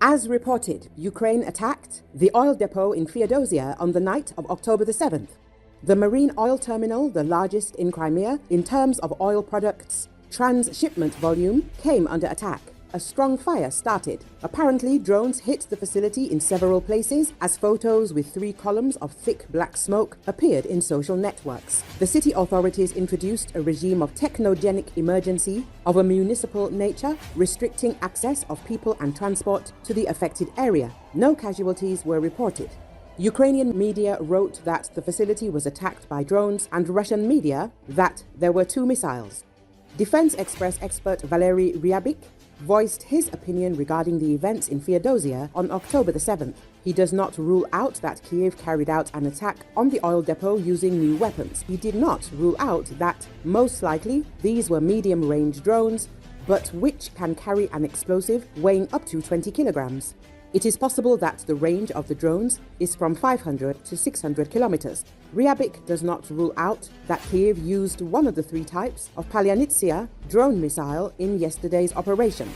As reported, Ukraine attacked the oil depot in Feodosia on the night of October the 7th. The marine oil terminal, the largest in Crimea in terms of oil products transshipment volume, came under attack. A strong fire started. Apparently, drones hit the facility in several places as photos with 3 columns of thick black smoke appeared in social networks. The city authorities introduced a regime of technogenic emergency of a municipal nature, restricting access of people and transport to the affected area. No casualties were reported. Ukrainian media wrote that the facility was attacked by drones, and Russian media that there were 2 missiles. Defense Express expert Valery Ryabik voiced his opinion regarding the events in Feodosia on October the 7th. He does not rule out that Kyiv carried out an attack on the oil depot using new weapons. He did not rule out that most likely these were medium-range drones, but which can carry an explosive weighing up to 20 kilograms. It is possible that the range of the drones is from 500 to 600 kilometers. Ryabik does not rule out that Kyiv used one of the 3 types of Palyantsia drone missile in yesterday's operation.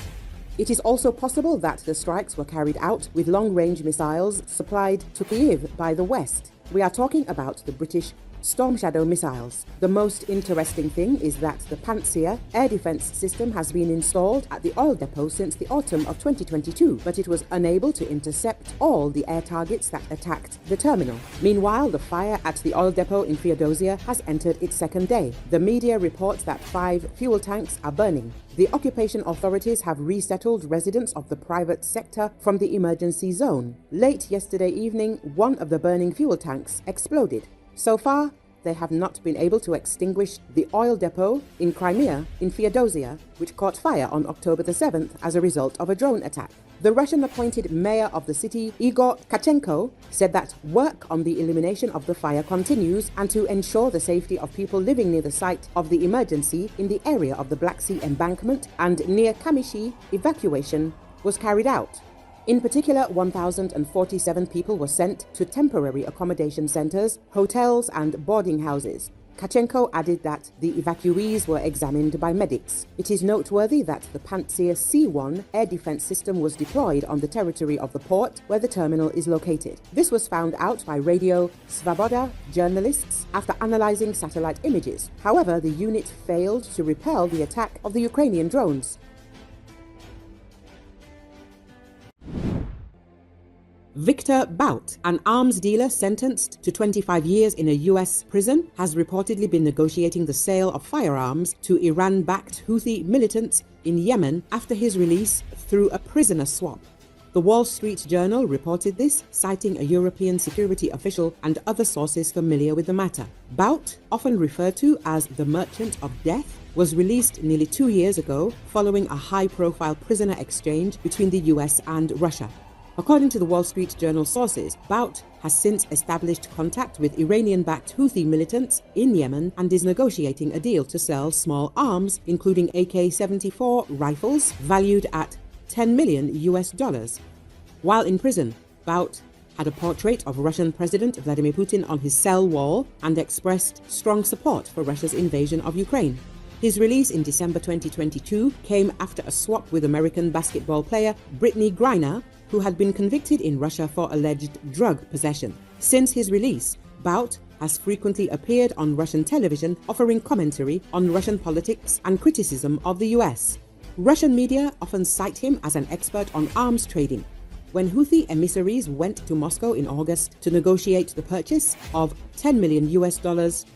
It is also possible that the strikes were carried out with long-range missiles supplied to Kyiv by the West. We are talking about the British Storm Shadow missiles. The most interesting thing is that the Pantsir air defense system has been installed at the oil depot since the autumn of 2022, but it was unable to intercept all the air targets that attacked the terminal. Meanwhile, the fire at the oil depot in Feodosia has entered its 2nd day. The media reports that 5 fuel tanks are burning. The occupation authorities have resettled residents of the private sector from the emergency zone. Late yesterday evening, one of the burning fuel tanks exploded. So far, they have not been able to extinguish the oil depot in Crimea in Feodosia, which caught fire on October the 7th as a result of a drone attack. The Russian-appointed mayor of the city, Igor Tkachenko, said that work on the elimination of the fire continues and to ensure the safety of people living near the site of the emergency in the area of the Black Sea embankment and near Kamishi, evacuation was carried out. In particular, 1,047 people were sent to temporary accommodation centers, hotels, and boarding houses. Tkachenko added that the evacuees were examined by medics. It is noteworthy that the Pantsir C-1 air defense system was deployed on the territory of the port where the terminal is located. This was found out by Radio Svaboda journalists after analyzing satellite images. However, the unit failed to repel the attack of the Ukrainian drones. Victor Bout, an arms dealer sentenced to 25 years in a U.S. prison, has reportedly been negotiating the sale of firearms to Iran-backed Houthi militants in Yemen after his release through a prisoner swap. The Wall Street Journal reported this, citing a European security official and other sources familiar with the matter. Bout, often referred to as the Merchant of Death, was released nearly 2 years ago following a high-profile prisoner exchange between the U.S. and Russia. According to the Wall Street Journal sources, Bout has since established contact with Iranian-backed Houthi militants in Yemen and is negotiating a deal to sell small arms, including AK-74 rifles valued at $10 million. While in prison, Bout had a portrait of Russian President Vladimir Putin on his cell wall and expressed strong support for Russia's invasion of Ukraine. His release in December 2022 came after a swap with American basketball player Brittney Griner, who had been convicted in Russia for alleged drug possession. Since his release, Bout has frequently appeared on Russian television offering commentary on Russian politics and criticism of the US. Russian media often cite him as an expert on arms trading. When Houthi emissaries went to Moscow in August to negotiate the purchase of $10 million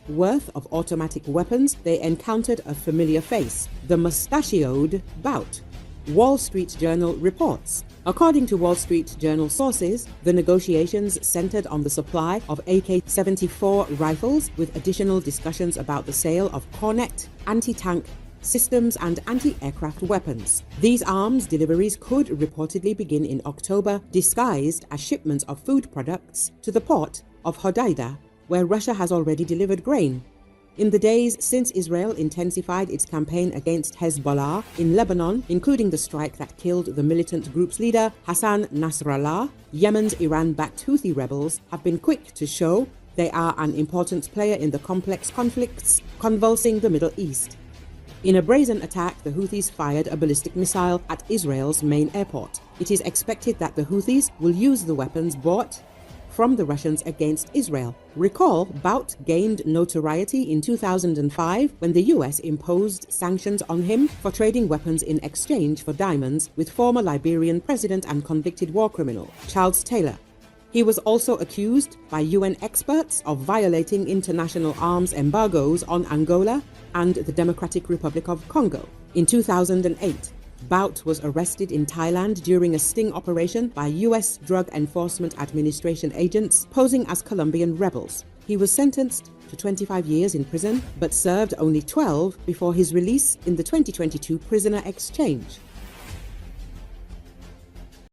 worth of automatic weapons, they encountered a familiar face, the mustachioed Bout. Wall Street Journal reports. According to Wall Street Journal sources, the negotiations centered on the supply of AK-74 rifles, with additional discussions about the sale of Kornet anti-tank systems and anti-aircraft weapons. These arms deliveries could reportedly begin in October, disguised as shipments of food products to the port of Hodeidah, where Russia has already delivered grain. In the days since Israel intensified its campaign against Hezbollah in Lebanon, including the strike that killed the militant group's leader, Hassan Nasrallah, Yemen's Iran-backed Houthi rebels have been quick to show they are an important player in the complex conflicts convulsing the Middle East. In a brazen attack, the Houthis fired a ballistic missile at Israel's main airport. It is expected that the Houthis will use the weapons bought from the Russians against Israel. Recall, Bout gained notoriety in 2005 when the US imposed sanctions on him for trading weapons in exchange for diamonds with former Liberian president and convicted war criminal Charles Taylor. He was also accused by UN experts of violating international arms embargoes on Angola and the Democratic Republic of Congo. In 2008, Bout was arrested in Thailand during a sting operation by US Drug Enforcement Administration agents posing as Colombian rebels. He was sentenced to 25 years in prison, but served only 12 before his release in the 2022 prisoner exchange.